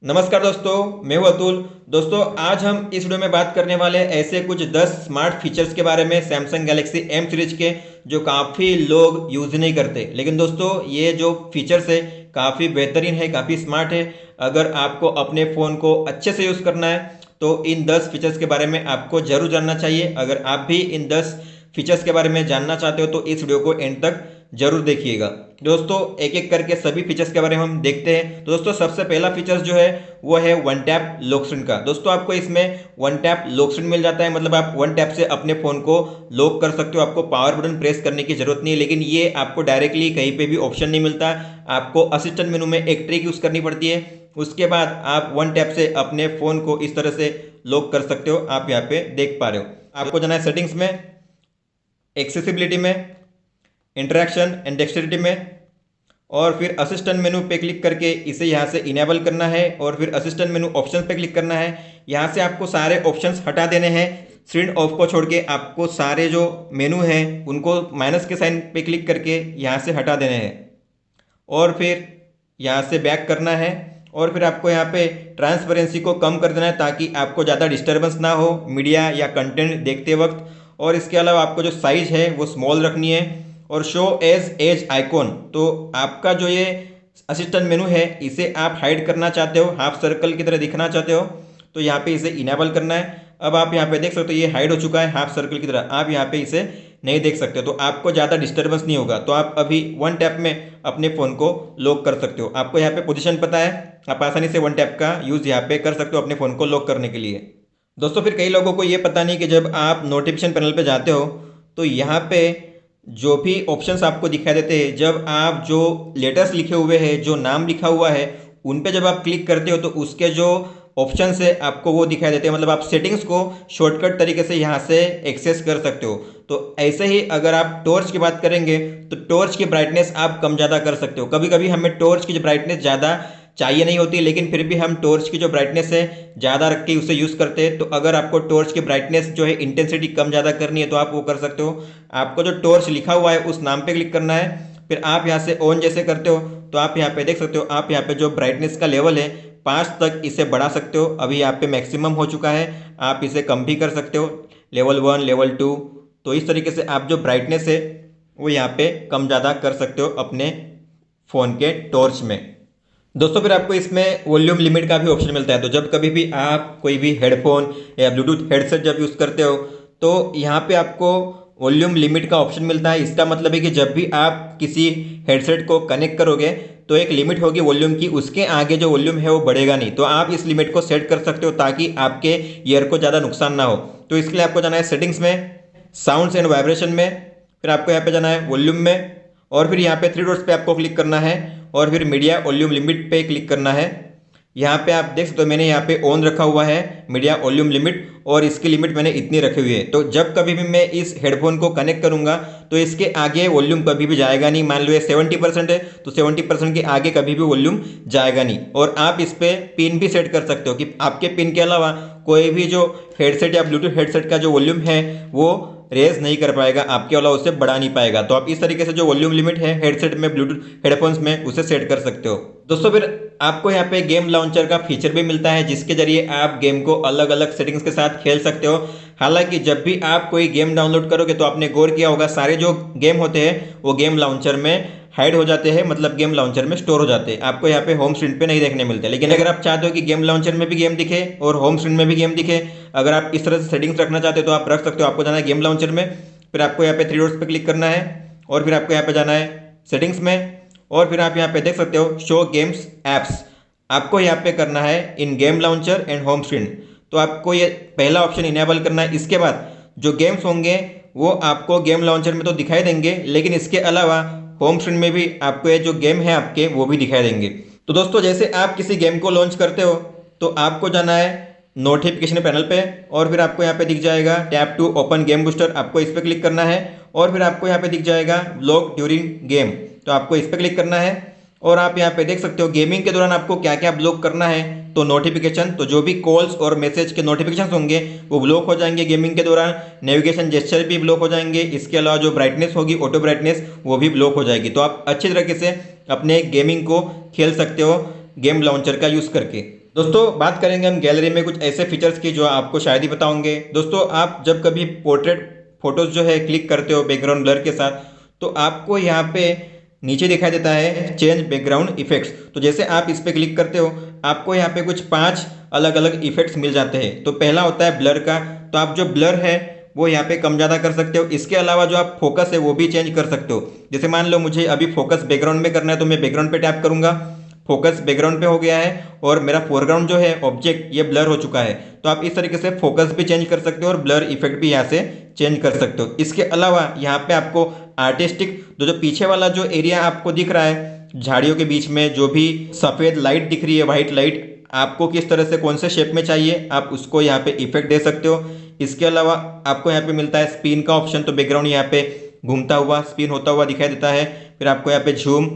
नमस्कार दोस्तों, मैं हूं अतुल। दोस्तों, आज हम इस वीडियो में बात करने वाले हैं ऐसे कुछ 10 स्मार्ट फीचर्स के बारे में सैमसंग गैलेक्सी एम सीरीज के, जो काफ़ी लोग यूज़ नहीं करते। लेकिन दोस्तों, ये जो फीचर्स है काफ़ी बेहतरीन है, काफ़ी स्मार्ट है। अगर आपको अपने फ़ोन को अच्छे से यूज़ करना है तो इन 10 फीचर्स के बारे में आपको ज़रूर जानना चाहिए। अगर आप भी इन 10 फीचर्स के बारे में जानना चाहते हो तो इस वीडियो को एंड तक जरूर देखिएगा। दोस्तों, एक एक करके सभी फीचर्स के बारे में हम देखते हैं। तो दोस्तों, सबसे पहला फीचर्स जो है वो है वन टैप लॉक स्क्रीन का। दोस्तों, आपको इसमें वन टैप लॉक स्क्रीन मिल जाता है, मतलब आप वन टैप से अपने फ़ोन को लॉक कर सकते हो। आपको पावर बटन प्रेस करने की जरूरत नहीं है, लेकिन ये आपको डायरेक्टली कहीं पे भी ऑप्शन नहीं मिलता। आपको असिस्टेंट मेनू में एक ट्रिक यूज़ करनी पड़ती है। उसके बाद आप वन टैप से अपने फ़ोन को इस तरह से लॉक कर सकते हो। आप यहाँ पे देख पा रहे हो। आपको जाना है सेटिंग्स में, एक्सेसिबिलिटी में, इंटरेक्शन एंड डेक्स्टिविटी में, और फिर असिस्टेंट मेनू पे क्लिक करके इसे यहाँ से इनेबल करना है, और फिर असिस्टेंट मेनू ऑप्शन पे क्लिक करना है। यहाँ से आपको सारे ऑप्शंस हटा देने हैं। स्क्रीन ऑफ को छोड़ के आपको सारे जो मेनू हैं उनको माइनस के साइन पे क्लिक करके यहाँ से हटा देने हैं, और फिर यहाँ से बैक करना है। और फिर आपको यहाँ पे ट्रांसपेरेंसी को कम कर देना है ताकि आपको ज़्यादा डिस्टर्बेंस ना हो मीडिया या कंटेंट देखते वक्त। और इसके अलावा आपको जो साइज़ है वो स्मॉल रखनी है। और शो एज एज आइकॉन, तो आपका जो ये असिस्टेंट मेनू है इसे आप हाइड करना चाहते हो, हाफ सर्कल की तरह दिखना चाहते हो, तो यहाँ पे इसे इनेबल करना है। अब आप यहाँ पे देख सकते हो ये हाइड हो चुका है हाफ सर्कल की तरह। आप यहाँ पे इसे नहीं देख सकते, तो आपको ज़्यादा डिस्टर्बेंस नहीं होगा। तो आप अभी वन टैप में अपने फ़ोन को लॉक कर सकते हो। आपको यहाँ पे पोजीशन पता है, आप आसानी से वन टैप का यूज़ यहाँ पे कर सकते हो अपने फ़ोन को लॉक करने के लिए। दोस्तों, फिर कई लोगों को ये पता नहीं कि जब आप नोटिफिकेशन पैनल पे जाते हो तो यहाँ पे जो भी ऑप्शंस आपको दिखाई देते हैं, जब आप जो लेटर्स लिखे हुए हैं, जो नाम लिखा हुआ है, उन पे जब आप क्लिक करते हो तो उसके जो ऑप्शंस है आपको वो दिखाई देते हैं। मतलब आप सेटिंग्स को शॉर्टकट तरीके से यहाँ से एक्सेस कर सकते हो। तो ऐसे ही अगर आप टॉर्च की बात करेंगे तो टॉर्च की ब्राइटनेस आप कम ज़्यादा कर सकते हो। कभी कभी हमें टॉर्च की जो ब्राइटनेस ज़्यादा चाहिए नहीं होती, लेकिन फिर भी हम टॉर्च की जो ब्राइटनेस है ज़्यादा रख के उसे यूज़ करते हैं। तो अगर आपको टॉर्च की ब्राइटनेस जो है इंटेंसिटी कम ज़्यादा करनी है तो आप वो कर सकते हो। आपको जो टॉर्च लिखा हुआ है उस नाम पे क्लिक करना है, फिर आप यहाँ से ऑन जैसे करते हो तो आप यहाँ पे देख सकते हो, आप यहाँ पे जो ब्राइटनेस का लेवल है 5 तक इसे बढ़ा सकते हो। अभी यहाँ पे मैक्सिमम हो चुका है, आप इसे कम भी कर सकते हो, लेवल 1 लेवल 2। तो इस तरीके से आप जो ब्राइटनेस है वो यहाँ पे कम ज़्यादा कर सकते हो अपने फ़ोन के टॉर्च में। दोस्तों, फिर आपको इसमें वॉल्यूम लिमिट का भी ऑप्शन मिलता है। तो जब कभी भी आप कोई भी हेडफोन या ब्लूटूथ हेडसेट जब यूज़ करते हो तो यहाँ पे आपको वॉल्यूम लिमिट का ऑप्शन मिलता है। इसका मतलब है कि जब भी आप किसी हेडसेट को कनेक्ट करोगे तो एक लिमिट होगी वॉल्यूम की, उसके आगे जो वॉल्यूम है वो बढ़ेगा नहीं। तो आप इस लिमिट को सेट कर सकते हो ताकि आपके ईयर को ज़्यादा नुकसान ना हो। तो इसके लिए आपको जाना है सेटिंग्स में, साउंड्स एंड वाइब्रेशन में, फिर आपको यहाँ पे जाना है वॉल्यूम में, और फिर यहाँ पे 3 डॉट्स पे आपको क्लिक करना है, और फिर मीडिया वॉल्यूम लिमिट पे क्लिक करना है। यहाँ पे आप देख सकते हो मैंने यहाँ पे ऑन रखा हुआ है मीडिया वॉल्यूम लिमिट, और इसकी लिमिट मैंने इतनी रखी हुई है। तो जब कभी भी मैं इस हेडफोन को कनेक्ट करूँगा तो इसके आगे वॉल्यूम कभी भी जाएगा नहीं। मान लो ये 70% है तो 70% के आगे कभी भी वॉल्यूम जाएगा नहीं। और आप इस पर पिन भी सेट कर सकते हो कि आपके पिन के अलावा कोई भी जो हेडसेट या ब्लूटूथ हेडसेट का जो वॉल्यूम है वो रेज नहीं कर पाएगा, आपके वाला उससे बढ़ा नहीं पाएगा। तो आप इस तरीके से जो वॉल्यूम लिमिट है हेडसेट में, ब्लूटूथ हेडफोन्स में, उसे सेट कर सकते हो। दोस्तों, फिर आपको यहाँ पे गेम लॉन्चर का फीचर भी मिलता है जिसके जरिए आप गेम को अलग अलग सेटिंग्स के साथ खेल सकते हो। हालांकि जब भी आप कोई गेम डाउनलोड करोगे तो आपने गौर किया होगा सारे जो गेम होते हैं वो गेम लॉन्चर में हाइड हो जाते हैं, मतलब गेम लॉन्चर में स्टोर हो जाते हैं। आपको यहाँ पे होम स्क्रीन पे नहीं देखने मिलते। लेकिन अगर आप चाहते हो कि गेम लॉन्चर में भी गेम दिखे और होम स्क्रीन में भी गेम दिखे, अगर आप इस तरह से सेटिंग्स रखना चाहते हो तो आप रख सकते हो। आपको जाना है गेम लॉन्चर में, फिर आपको यहाँ पे 3 डॉट्स पे क्लिक करना है, और फिर आपको यहाँ पे जाना है सेटिंग्स में, और फिर आप यहाँ पे देख सकते हो शो गेम्स एप्स। आपको यहाँ पे करना है इन game launcher and home screen. तो आपको ये पहला ऑप्शन इनेबल करना है। इसके बाद जो गेम्स होंगे वो आपको गेम लॉन्चर में तो दिखाई देंगे, लेकिन इसके अलावा होम स्क्रीन में भी आपको ये जो गेम है आपके वो भी दिखाई देंगे। तो दोस्तों, जैसे आप किसी गेम को लॉन्च करते हो तो आपको जाना है नोटिफिकेशन पैनल पे, और फिर आपको यहाँ पे दिख जाएगा tap to open game booster. आपको इस पर क्लिक करना है, और फिर आपको यहाँ पे दिख जाएगा ब्लॉक ड्यूरिंग गेम, तो आपको इस पर क्लिक करना है। और आप यहाँ पे देख सकते हो गेमिंग के दौरान आपको क्या क्या ब्लॉक करना है। तो नोटिफिकेशन, तो जो भी कॉल्स और मैसेज के नोटिफिकेशन होंगे वो ब्लॉक हो जाएंगे गेमिंग के दौरान। नेविगेशन जेस्चर भी ब्लॉक हो जाएंगे। इसके अलावा जो ब्राइटनेस होगी, ऑटो ब्राइटनेस, वो भी ब्लॉक हो जाएगी। तो आप अच्छी तरीके से अपने गेमिंग को खेल सकते हो गेम लॉन्चर का यूज़ करके। दोस्तों बात करेंगे हम गैलरी में कुछ ऐसे फीचर्स की जो आपको शायद ही पता होंगे। दोस्तों आप जब कभी पोर्ट्रेट फोटोज जो है क्लिक करते हो बैकग्राउंड ब्लर के साथ, तो आपको यहाँ पे नीचे दिखाई देता है चेंज बैकग्राउंड इफेक्ट्स। तो जैसे आप इस पर क्लिक करते हो आपको यहाँ पे कुछ 5 अलग अलग इफेक्ट्स मिल जाते हैं। तो पहला होता है ब्लर का, तो आप जो ब्लर है वो यहाँ पे कम ज़्यादा कर सकते हो। इसके अलावा जो आप फोकस है वो भी चेंज कर सकते हो। जैसे मान लो मुझे अभी फोकस बैकग्राउंड में करना है तो मैं बैकग्राउंड पे टैप करूंगा, फोकस बैकग्राउंड पे हो गया है और मेरा फोरग्राउंड जो है ऑब्जेक्ट ये ब्लर हो चुका है। तो आप इस तरीके से फोकस भी चेंज कर सकते हो और ब्लर इफेक्ट भी यहाँ से चेंज कर सकते हो। इसके अलावा यहाँ पे आपको आर्टिस्टिक जो पीछे वाला जो एरिया आपको दिख रहा है झाड़ियों के बीच में, जो भी सफ़ेद लाइट दिख रही है, व्हाइट लाइट, आपको किस तरह से कौन से शेप में चाहिए आप उसको यहाँ पे इफेक्ट दे सकते हो। इसके अलावा आपको यहाँ पे मिलता है स्पिन का ऑप्शन, तो बैकग्राउंड यहाँ पे घूमता हुआ स्पिन होता हुआ दिखाई देता है। फिर आपको यहाँ पे झूम,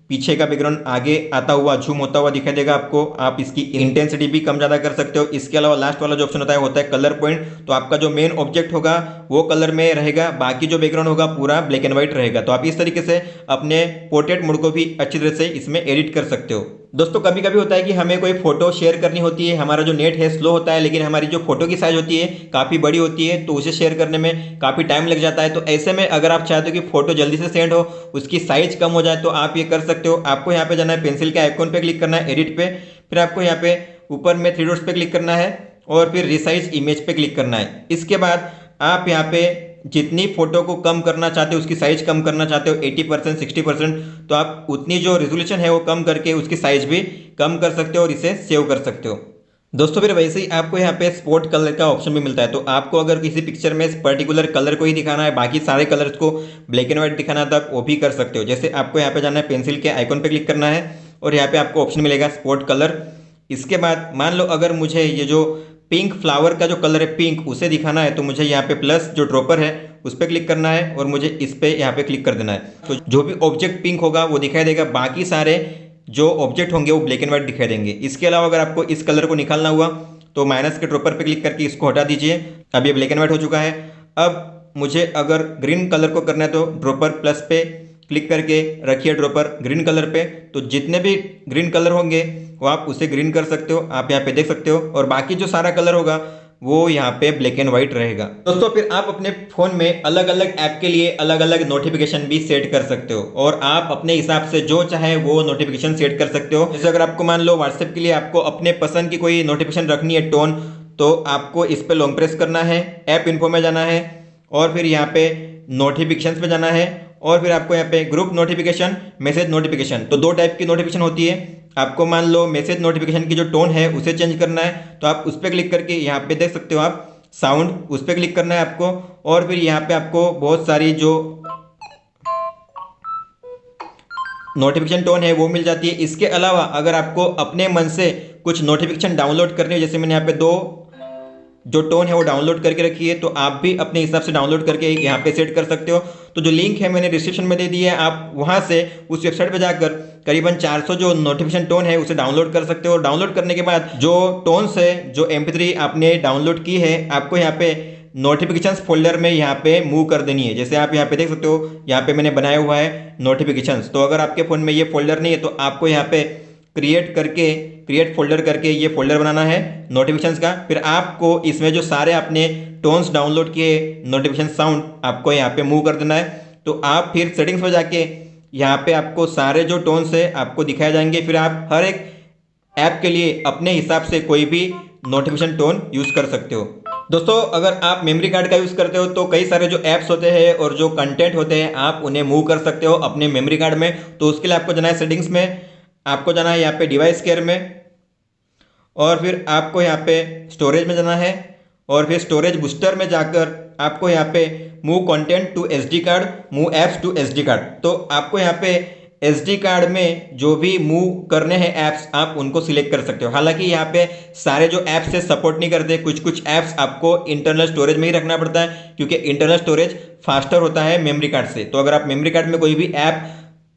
पीछे का बैकग्राउंड आगे आता हुआ झूम होता हुआ दिखाई देगा आपको। आप इसकी इंटेंसिटी भी कम ज़्यादा कर सकते हो। इसके अलावा लास्ट वाला जो ऑप्शन होता है कलर पॉइंट, तो आपका जो मेन ऑब्जेक्ट होगा वो कलर में रहेगा, बाकी जो बैकग्राउंड होगा पूरा ब्लैक एंड व्हाइट रहेगा। तो आप इस तरीके से अपने पोर्ट्रेट मोड को भी अच्छी तरह से इसमें एडिट कर सकते हो। दोस्तों कभी कभी होता है कि हमें कोई फोटो शेयर करनी होती है, हमारा जो नेट है स्लो होता है, लेकिन हमारी जो फोटो की साइज होती है काफ़ी बड़ी होती है, तो उसे शेयर करने में काफ़ी टाइम लग जाता है। तो ऐसे में अगर आप चाहते हो कि फोटो जल्दी से सेंड हो, उसकी साइज कम हो जाए, तो आप ये कर सकते हो। आपको यहाँ पे जाना है, पेंसिल के आइकॉन पे क्लिक करना है, एडिट पे, फिर आपको यहाँ पे ऊपर में 3 डॉट्स पे क्लिक करना है और फिर रिसाइज इमेज पे क्लिक करना है। इसके बाद आप यहाँ पे जितनी फोटो को कम करना चाहते हो, उसकी साइज कम करना चाहते हो 80% 60%, तो आप उतनी जो रेजोल्यूशन है वो कम करके उसकी साइज भी कम कर सकते हो और इसे सेव कर सकते हो। दोस्तों फिर वैसे ही आपको यहाँ पे स्पॉट कलर का ऑप्शन भी मिलता है। तो आपको अगर किसी पिक्चर में पर्टिकुलर कलर को ही दिखाना है, बाकी सारे कलर्स को ब्लैक एंड व्हाइट दिखाना है, तो आप वो भी कर सकते हो। जैसे आपको यहाँ पे जाना है, पेंसिल के आइकॉन पे क्लिक करना है और यहाँ पे आपको ऑप्शन मिलेगा स्पॉट कलर। इसके बाद मान लो अगर मुझे ये जो पिंक फ्लावर का जो कलर है पिंक, उसे दिखाना है, तो मुझे यहाँ पे प्लस जो ड्रॉपर है उस पर क्लिक करना है और मुझे इस पे यहाँ पे क्लिक कर देना है। तो जो भी ऑब्जेक्ट पिंक होगा वो दिखाई देगा, बाकी सारे जो ऑब्जेक्ट होंगे वो ब्लैक एंड व्हाइट दिखाई देंगे। इसके अलावा अगर आपको इस कलर को निकालना हुआ तो माइनस के ड्रॉपर पे क्लिक करके इसको हटा दीजिए। अब ये ब्लैक एंड व्हाइट हो चुका है। अब मुझे अगर ग्रीन कलर को करना है तो ड्रॉपर प्लस पे क्लिक करके रखिए ड्रॉपर ग्रीन कलर पे, तो जितने भी ग्रीन कलर होंगे वो आप उसे ग्रीन कर सकते हो, आप यहाँ पे देख सकते हो, और बाकी जो सारा कलर होगा वो यहाँ पे ब्लैक एंड व्हाइट रहेगा। दोस्तों फिर आप अपने फ़ोन में अलग अलग ऐप के लिए अलग अलग नोटिफिकेशन भी सेट कर सकते हो और आप अपने हिसाब से जो चाहे वो नोटिफिकेशन सेट कर सकते हो। जैसे अगर आपको मान लो व्हाट्सएप के लिए आपको अपने पसंद की कोई नोटिफिकेशन रखनी है टोन, तो आपको इस पर लॉन्ग प्रेस करना है, ऐप इन्फो में जाना है और फिर यहाँ पे नोटिफिकेशन पे जाना है और फिर आपको यहाँ पे ग्रुप नोटिफिकेशन, मैसेज नोटिफिकेशन, तो 2 टाइप की नोटिफिकेशन होती है। आपको मान लो मैसेज नोटिफिकेशन की जो टोन है उसे चेंज करना है, तो आप उस पर क्लिक करके यहाँ पे देख सकते हो आप साउंड, उस पर क्लिक करना है आपको और फिर यहाँ पे आपको बहुत सारी जो नोटिफिकेशन टोन है वो मिल जाती है। इसके अलावा अगर आपको अपने मन से कुछ नोटिफिकेशन डाउनलोड करनी है, जैसे मैंने यहाँ पे 2 जो टोन है वो डाउनलोड करके रखी है, तो आप भी अपने हिसाब से डाउनलोड करके यहाँ पे सेट कर सकते हो। तो जो लिंक है मैंने डिस्क्रिप्शन में दे दी है, आप वहाँ से उस वेबसाइट पे जाकर करीबन 400 जो नोटिफिकेशन टोन है उसे डाउनलोड कर सकते हो। डाउनलोड करने के बाद जो टोन्स है, जो MP3 आपने डाउनलोड की है, आपको यहाँ पे नोटिफिकेशंस फोल्डर में यहाँ पे मूव कर देनी है। जैसे आप यहाँ पे देख सकते हो, यहाँ पे मैंने बनाया हुआ है नोटिफिकेशंस। तो अगर आपके फ़ोन में ये फोल्डर नहीं है तो आपको यहाँ पे क्रिएट फोल्डर करके ये फोल्डर बनाना है नोटिफिकेशंस का। फिर आपको इसमें जो सारे आपने टोन्स डाउनलोड किए, नोटिफिकेशन साउंड, आपको यहाँ पे मूव कर देना है। तो आप फिर सेटिंग्स में जाके यहाँ पे आपको सारे जो टोन्स है आपको दिखाए जाएंगे। फिर आप हर एक ऐप के लिए अपने हिसाब से कोई भी नोटिफिकेशन टोन यूज़ कर सकते हो। दोस्तों अगर आप मेमोरी कार्ड का यूज़ करते हो तो कई सारे जो ऐप्स होते हैं और जो कंटेंट होते हैं आप उन्हें मूव कर सकते हो अपने मेमोरी कार्ड में। तो उसके लिए आपको जाना है सेटिंग्स में, आपको जाना है यहाँ पे डिवाइस केयर में और फिर आपको यहाँ पे स्टोरेज में जाना है और फिर स्टोरेज बूस्टर में जाकर आपको यहाँ पे move content to SD card, move apps to SD card. तो आपको यहाँ पे SD कार्ड में जो भी मूव करने हैं ऐप्स आप उनको सिलेक्ट कर सकते हो। हालांकि यहाँ पे सारे जो ऐप्स से सपोर्ट नहीं करते, कुछ ऐप्स आपको इंटरनल स्टोरेज में ही रखना पड़ता है क्योंकि इंटरनल स्टोरेज फास्टर होता है मेमोरी कार्ड से। तो अगर आप मेमोरी कार्ड में कोई भी ऐप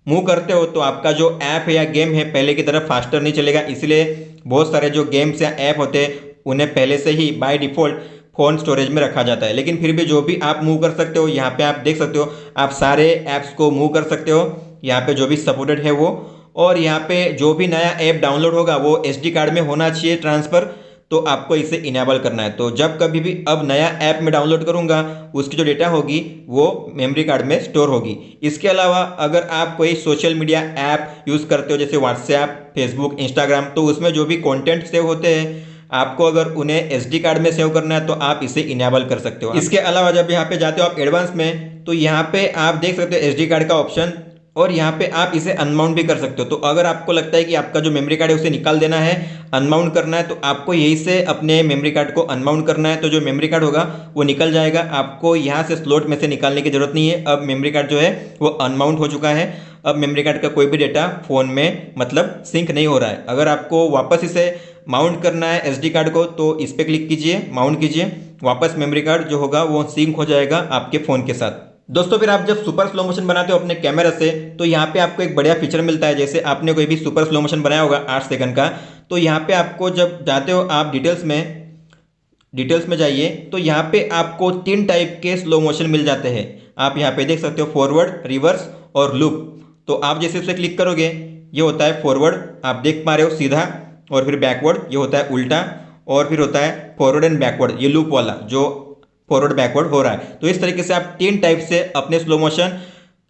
मूव करते हो तो आपका जो ऐप है या गेम है पहले की तरफ फास्टर नहीं चलेगा। इसलिए बहुत सारे जो गेम्स या ऐप होते हैं उन्हें पहले से ही बाय डिफ़ॉल्ट फ़ोन स्टोरेज में रखा जाता है। लेकिन फिर भी जो भी आप मूव कर सकते हो, यहाँ पे आप देख सकते हो आप सारे ऐप्स को मूव कर सकते हो यहाँ पे जो भी सपोर्टेड है वो। और यहाँ पे जो भी नया ऐप डाउनलोड होगा वो SD कार्ड में होना चाहिए ट्रांसफ़र, तो आपको इसे इनेबल करना है। तो जब कभी भी अब नया ऐप में डाउनलोड करूँगा उसकी जो डेटा होगी वो मेमोरी कार्ड में स्टोर होगी। इसके अलावा अगर आप कोई सोशल मीडिया ऐप यूज़ करते हो जैसे व्हाट्सएप, फेसबुक, इंस्टाग्राम, तो उसमें जो भी कंटेंट सेव होते हैं आपको अगर उन्हें SD कार्ड में सेव करना है तो आप इसे इनेबल कर सकते हो। इसके अलावा जब यहाँ पे जाते हो आप एडवांस में, तो यहाँ पे आप देख सकते हो SD कार्ड का ऑप्शन, और यहाँ पे आप इसे अनमाउंट भी कर सकते हो। तो अगर आपको लगता है कि आपका जो मेमोरी कार्ड है उसे निकाल देना है, अनमाउंट करना है, तो आपको यहीं से अपने मेमोरी कार्ड को अनमाउंट करना है। तो जो मेमोरी कार्ड होगा वो निकल जाएगा, आपको यहाँ से स्लॉट में से निकालने की जरूरत नहीं है। अब मेमोरी कार्ड जो है वो अनमाउंट हो चुका है। अब मेमोरी कार्ड का कोई भी डेटा फ़ोन में मतलब सिंक नहीं हो रहा है। अगर आपको वापस इसे माउंट करना है SD कार्ड को, तो इस पर क्लिक कीजिए, माउंट कीजिए, वापस मेमोरी कार्ड जो होगा वो सिंक हो जाएगा आपके फ़ोन के साथ। दोस्तों फिर आप जब सुपर स्लो मोशन बनाते हो अपने कैमरा से, तो यहाँ पे आपको एक बढ़िया फीचर मिलता है। जैसे आपने कोई भी सुपर स्लो मोशन बनाया होगा 8 सेकंड का, तो यहाँ पे आपको जब जाते हो आप डिटेल्स में जाइए, तो यहाँ पे आपको 3 टाइप के स्लो मोशन मिल जाते हैं। आप यहाँ पे देख सकते हो फॉरवर्ड, रिवर्स और लूप। तो आप जैसे उसे क्लिक करोगे ये होता है फॉरवर्ड, आप देख पा रहे हो सीधा, और फिर बैकवर्ड ये होता है उल्टा, और फिर होता है फॉरवर्ड एंड बैकवर्ड, ये लूप वाला जो फॉरवर्ड बैकवर्ड हो रहा है। तो इस तरीके से आप 3 टाइप से अपने स्लो मोशन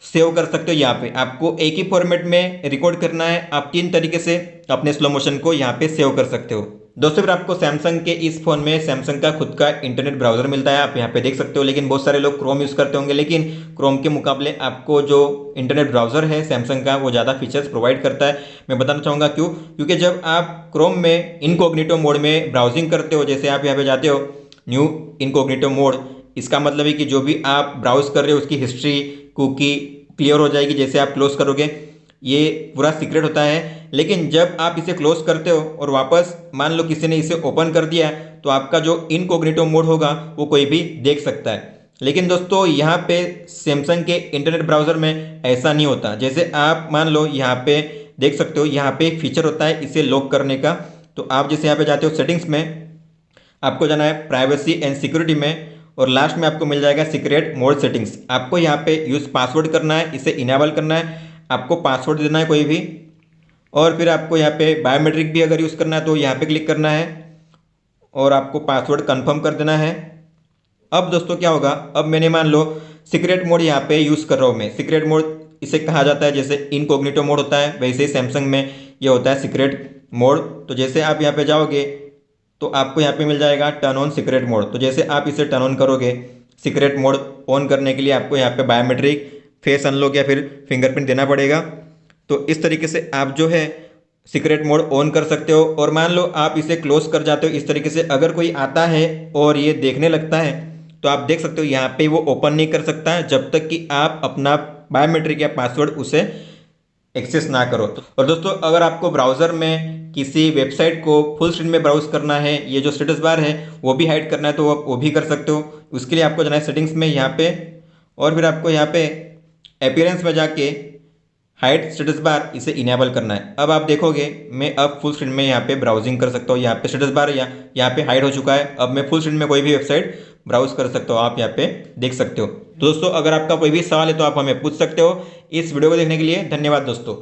सेव कर सकते हो। यहाँ पे आपको एक ही फॉर्मेट में रिकॉर्ड करना है, आप 3 तरीके से अपने स्लो मोशन को यहाँ पे सेव कर सकते हो। दोस्तों फिर आपको सैमसंग के इस फ़ोन में सैमसंग का खुद का इंटरनेट ब्राउज़र मिलता है, आप यहाँ पे देख सकते हो। लेकिन बहुत सारे लोग क्रोम यूज़ करते होंगे, लेकिन क्रोम के मुकाबले आपको जो इंटरनेट ब्राउज़र है सैमसंग का वो ज़्यादा फीचर्स प्रोवाइड करता है। मैं बताना चाहूँगा क्यों, क्योंकि जब आप क्रोम में इनकॉग्निटो मोड में ब्राउजिंग करते हो, जैसे आप यहाँ पे जाते हो न्यू इनकॉग्निटो मोड, इसका मतलब है कि जो भी आप ब्राउज कर रहे हो उसकी हिस्ट्री, कुकी क्लियर हो जाएगी। जैसे आप क्लोज करोगे ये पूरा सीक्रेट होता है। लेकिन जब आप इसे क्लोज करते हो और वापस मान लो किसी ने इसे ओपन कर दिया, तो आपका जो इनकॉग्निटो मोड होगा वो कोई भी देख सकता है। लेकिन दोस्तों यहाँ पे सैमसंग के इंटरनेट ब्राउज़र में ऐसा नहीं होता। जैसे आप मान लो यहाँ पे देख सकते हो, यहाँ पे एक फीचर होता है इसे लॉक करने का। तो आप जैसे यहाँ पे जाते हो सेटिंग्स में, आपको जाना है प्राइवेसी एंड सिक्योरिटी में, और लास्ट में आपको मिल जाएगा सीक्रेट मोड सेटिंग्स। आपको यहाँ पे यूज़ पासवर्ड करना है, इसे इनेबल करना है, आपको पासवर्ड देना है कोई भी, और फिर आपको यहाँ पे बायोमेट्रिक भी अगर यूज़ करना है तो यहाँ पे क्लिक करना है और आपको पासवर्ड कंफर्म कर देना है। अब दोस्तों क्या होगा, अब मैंने मान लो सीक्रेट मोड यहाँ पे यूज़ कर रहा हूँ मैं। सीक्रेट मोड इसे कहा जाता है, जैसे इनकॉग्निटो मोड होता है वैसे ही सैमसंग में ये होता है सीक्रेट मोड। तो जैसे आप यहाँ पे जाओगे तो आपको यहाँ पे मिल जाएगा टर्न ऑन सीक्रेट मोड। तो जैसे आप इसे टर्न ऑन करोगे, सीक्रेट मोड ऑन करने के लिए आपको यहाँ पे बायोमेट्रिक, फेस अनलॉक या फिर फिंगरप्रिंट देना पड़ेगा। तो इस तरीके से आप जो है सीक्रेट मोड ऑन कर सकते हो। और मान लो आप इसे क्लोज कर जाते हो, इस तरीके से अगर कोई आता है और ये देखने लगता है तो आप देख सकते हो यहाँ पे वो ओपन नहीं कर सकता है जब तक कि आप अपना बायोमेट्रिक या पासवर्ड उसे एक्सेस ना करो। और दोस्तों अगर आपको ब्राउज़र में किसी वेबसाइट को फुल स्क्रीन में ब्राउज करना है, ये जो स्टेटस बार है वो भी हाइड करना है, तो आप वो भी कर सकते हो। उसके लिए आपको जाना है सेटिंग्स में यहाँ पे, और फिर आपको यहाँ पे अपीयरेंस में जाके हाइड स्टेटस बार इसे इनेबल करना है। अब आप देखोगे मैं अब फुल स्क्रीन में यहाँ पे ब्राउजिंग कर सकता हूँ। यहाँ पे स्टेटस बार यहाँ पे हाइड हो चुका है। अब मैं फुल स्क्रीन में कोई भी वेबसाइट ब्राउज कर सकता हूँ, आप यहाँ पे देख सकते हो। तो दोस्तों अगर आपका कोई भी सवाल है तो आप हमें पूछ सकते हो। इस वीडियो को देखने के लिए धन्यवाद दोस्तों।